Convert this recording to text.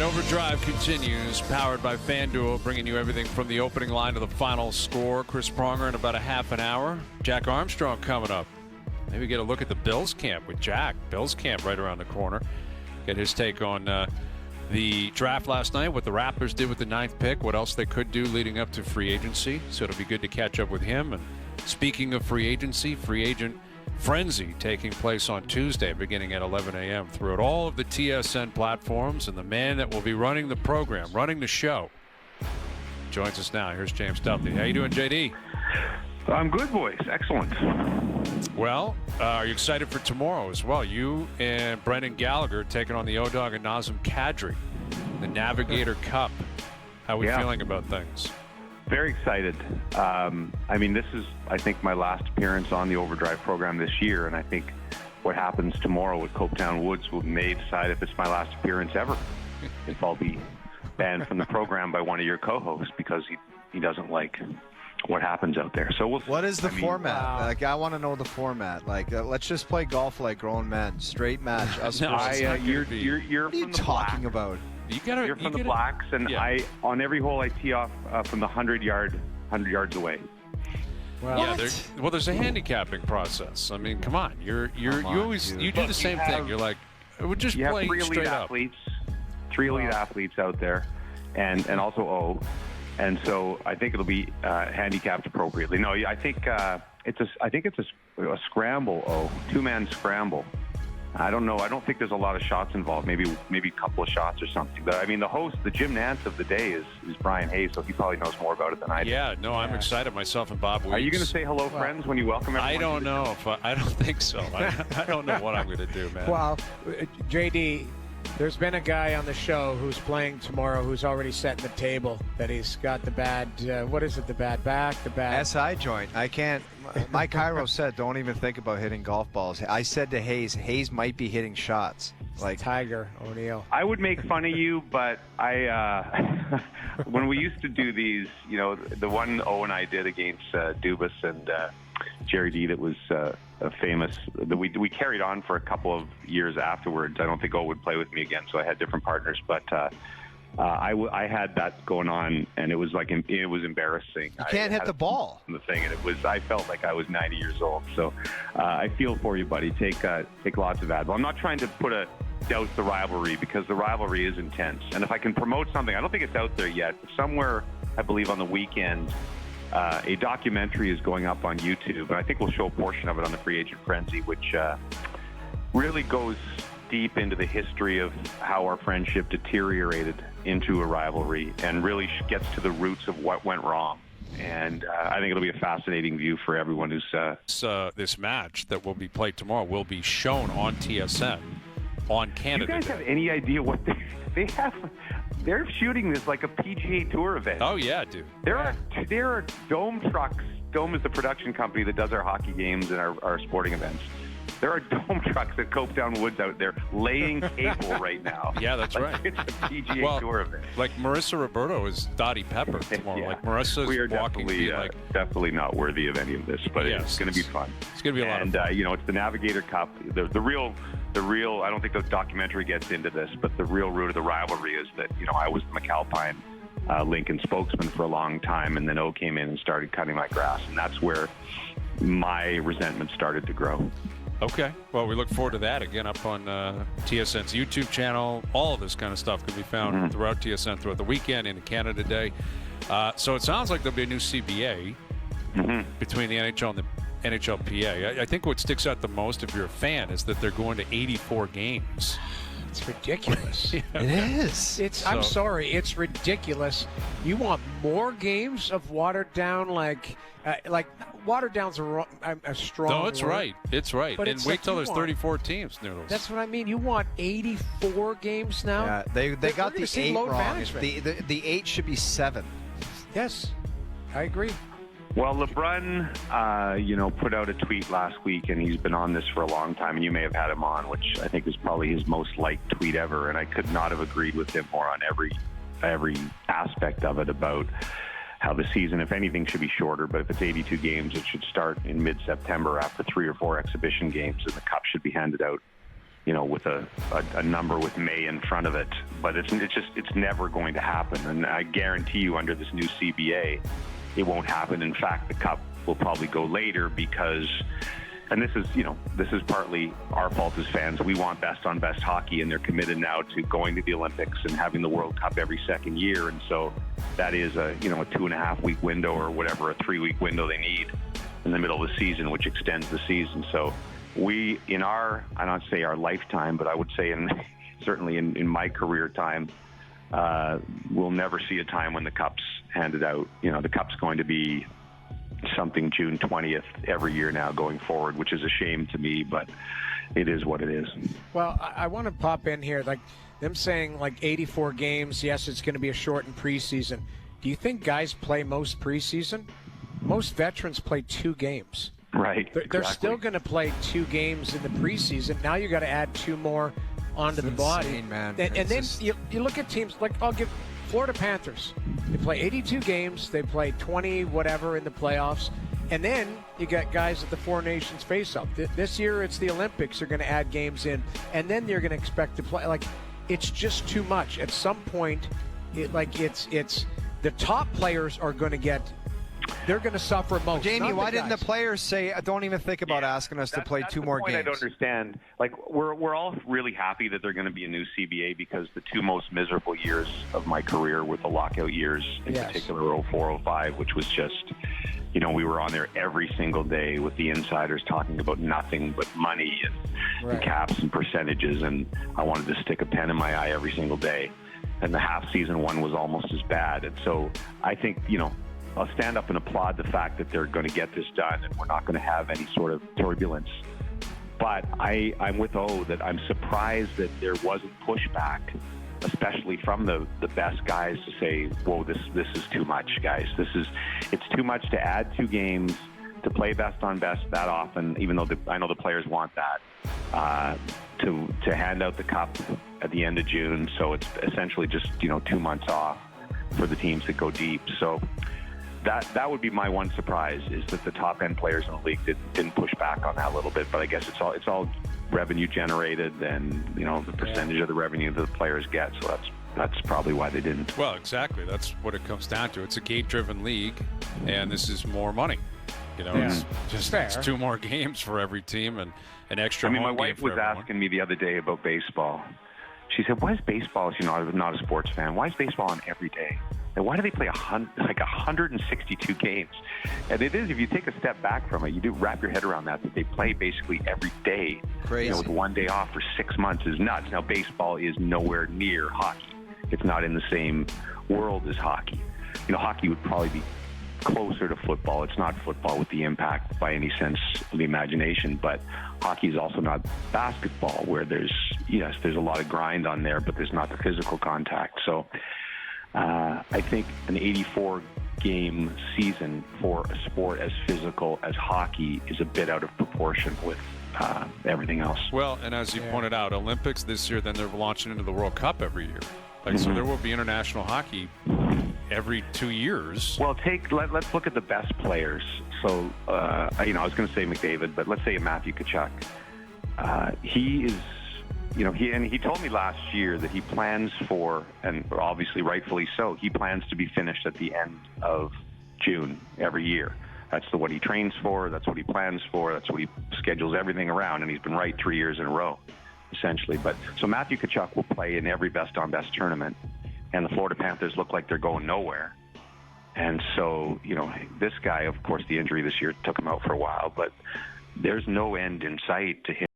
Overdrive continues, powered by FanDuel, bringing you everything from the opening line to the final score. Chris Pronger in about a half an hour. Jack Armstrong coming up. Maybe get a look at the Bills camp with Jack. Bills camp right around the corner. Get his take on the draft last night, what the Raptors did with the 9th pick, what else they could do leading up to free agency. So it'll be good to catch up with him. And speaking of free agency, free agent frenzy taking place on Tuesday beginning at 11 a.m. throughout all of the TSN platforms, and the man that will be running the program, running the show, joins us now. Here's James Duffy. How you doing, JD? I'm good, boys. Excellent. Well, are you excited for tomorrow as well? You and Brendan Gallagher taking on the O-Dog and Nazem Kadri, the Navigator Cup. How are we feeling about things? Very excited. This is, I think, my last appearance on the Overdrive program this year, and I think what happens tomorrow with Copetown Woods may decide if it's my last appearance ever, if I'll be banned from the program by one of your co-hosts because he doesn't like what happens out there. So what is the format? Wow. Like, I want to know the format. Like, let's just play golf like grown men, straight match. Us you're what are you talking about? You're from the Blacks, and on every hole I tee off from the 100 yards away. Well, there's a handicapping process. I mean, come on, you do the same thing. You're like, we'll just play straight up. Three elite athletes out there, and also O, and so I think it'll be handicapped appropriately. No, I think it's a scramble O, 2-man scramble. I don't know. I don't think there's a lot of shots involved. Maybe a couple of shots or something. But I mean, the host, the Jim Nance of the day, is Brian Hayes, so he probably knows more about it than I do. Yeah, no, I'm excited myself and Bob Weeks. Are you going to say hello, friends, when you welcome everyone? I don't know. I don't think so. I don't know what I'm going to do, man. Well, JD, there's been a guy on the show who's playing tomorrow who's already setting the table that he's got the bad, what is it, the bad back, the bad... SI joint. I can't... Mike Cairo said, don't even think about hitting golf balls. I said to Hayes might be hitting shots. Like Tiger O'Neill. I would make fun of you, but when we used to do these, the one O and I did against Dubas and Jerry D that was famous, that we carried on for a couple of years afterwards. I don't think O would play with me again, so I had different partners, but I had that going on, and it was embarrassing. You can't hit the ball. The thing, and I felt like I was 90 years old. So I feel for you, buddy. Take lots of Advil. I'm not trying to doubt the rivalry, because the rivalry is intense. And if I can promote something, I don't think it's out there yet, but somewhere, I believe on the weekend, a documentary is going up on YouTube, and I think we'll show a portion of it on the Free Agent Frenzy, which really goes deep into the history of how our friendship deteriorated into a rivalry and really gets to the roots of what went wrong. And I think it'll be a fascinating view for everyone who's... this match that will be played tomorrow will be shown on TSN on Canada Day. You guys have any idea what they have? They're shooting this like a PGA Tour event. Oh, yeah, dude. There are Dome trucks. Dome is the production company that does our hockey games and our sporting events. There are Dome trucks at Copetown Woods out there laying cable right now. Yeah, that's right. It's a PGA Tour event. Like Marissa Roberto is Dottie Pepper tomorrow. Yeah. Like Marissa's we are walking definitely not worthy of any of this, but it's going to be fun. It's going to be a lot of fun. And it's the Navigator Cup. The real. I don't think the documentary gets into this, but the real root of the rivalry is that I was the McAlpine Lincoln spokesman for a long time, and then O came in and started cutting my grass, and that's where my resentment started to grow. Okay. Well, we look forward to that again up on TSN's YouTube channel. All of this kind of stuff can be found throughout TSN throughout the weekend into Canada Day. So it sounds like there'll be a new CBA between the NHL and the NHLPA. I think what sticks out the most, if you're a fan, is that they're going to 84 games. It's ridiculous. It is. I'm sorry. It's ridiculous. You want more games of watered down, like watered down's a strong No, it's word. right. It's right. But and wait till there's 34 teams, Noodles. That's what I mean. You want 84 games now? Yeah, they got the 8 wrong. The 8 should be 7. Yes, I agree. Well, LeBrun, put out a tweet last week, and he's been on this for a long time, and you may have had him on, which I think is probably his most liked tweet ever, and I could not have agreed with him more on every aspect of it about how the season, if anything, should be shorter, but if it's 82 games, it should start in mid-September after 3 or 4 exhibition games, and the cup should be handed out with a number with May in front of it. But it's never going to happen. And I guarantee you under this new CBA, it won't happen. In fact, the Cup will probably go later because, and this is partly our fault as fans. We want best on best hockey, and they're committed now to going to the Olympics and having the World Cup every second year. And so that is a 2.5 week window or whatever, a 3 week window they need in the middle of the season, which extends the season. So we, I don't say our lifetime, but I would say certainly in my career time, we'll never see a time when the Cup's handed out. The Cup's going to be something June 20th every year now going forward, which is a shame to me, but it is what it is. Well, I want to pop in here, like them saying 84 games. Yes, it's going to be a shortened preseason. Do you think guys play most preseason? Most veterans play 2 games. Right. They're still going to play 2 games in the preseason. Now you got to add 2 more onto the body. Insane, man. And then you look at teams like, I'll give Florida Panthers. They play 82 games. They play 20 whatever in the playoffs. And then you got guys at the Four Nations face-off. This year it's the Olympics. They're going to add games in. And then they're going to expect to play. It's just too much. At some point, it's the top players are going to get – they're going to suffer most. Jamie, why didn't the players say, don't even think about asking us to play 2 more games? I don't understand. We're all really happy that they're going to be a new CBA because the 2 most miserable years of my career were the lockout years, in particular 04, 05, which was just, we were on there every single day with the insiders talking about nothing but money and caps and percentages, and I wanted to stick a pen in my eye every single day. And the half-season one was almost as bad. And so I think, I'll stand up and applaud the fact that they're going to get this done and we're not going to have any sort of turbulence. But I'm with O that I'm surprised that there wasn't pushback, especially from the best guys, to say, whoa, this is too much, guys. It's too much to add 2 games, to play best on best that often, even though I know the players want that, to hand out the Cup at the end of June. So it's essentially just, 2 months off for the teams that go deep. So that would be my one surprise, is that the top end players in the league didn't push back on that a little bit. But I guess it's all revenue generated, and the percentage of the revenue that the players get. So that's probably why they didn't. Well, exactly. That's what it comes down to. It's a gate-driven league, and this is more money. It's 2 more games for every team and an extra. My wife was asking me the other day about baseball. She said, "Why is baseball?" I was not a sports fan. Why is baseball on every day? And why do they play 162 games? And it is, if you take a step back from it, you do wrap your head around that they play basically every day. Crazy. With 1 day off for 6 months is nuts. Now, baseball is nowhere near hockey. It's not in the same world as hockey. Hockey would probably be closer to football. It's not football with the impact by any sense of the imagination, but hockey is also not basketball, where there's a lot of grind on there, but there's not the physical contact. So I think an 84-game season for a sport as physical as hockey is a bit out of proportion with everything else. Well, and as you pointed out, Olympics this year, then they're launching into the World Cup every year. So there will be international hockey every 2 years. Well, let's look at the best players. So, I was going to say McDavid, but let's say Matthew Tkachuk. He is, he told me last year that he plans for, and obviously rightfully so, he plans to be finished at the end of June every year. That's what he trains for. That's what he plans for. That's what he schedules everything around, and he's been right 3 years in a row, essentially. But so Matthew Tkachuk will play in every best-on-best tournament, and the Florida Panthers look like they're going nowhere. And so, this guy, of course, the injury this year took him out for a while, but there's no end in sight to him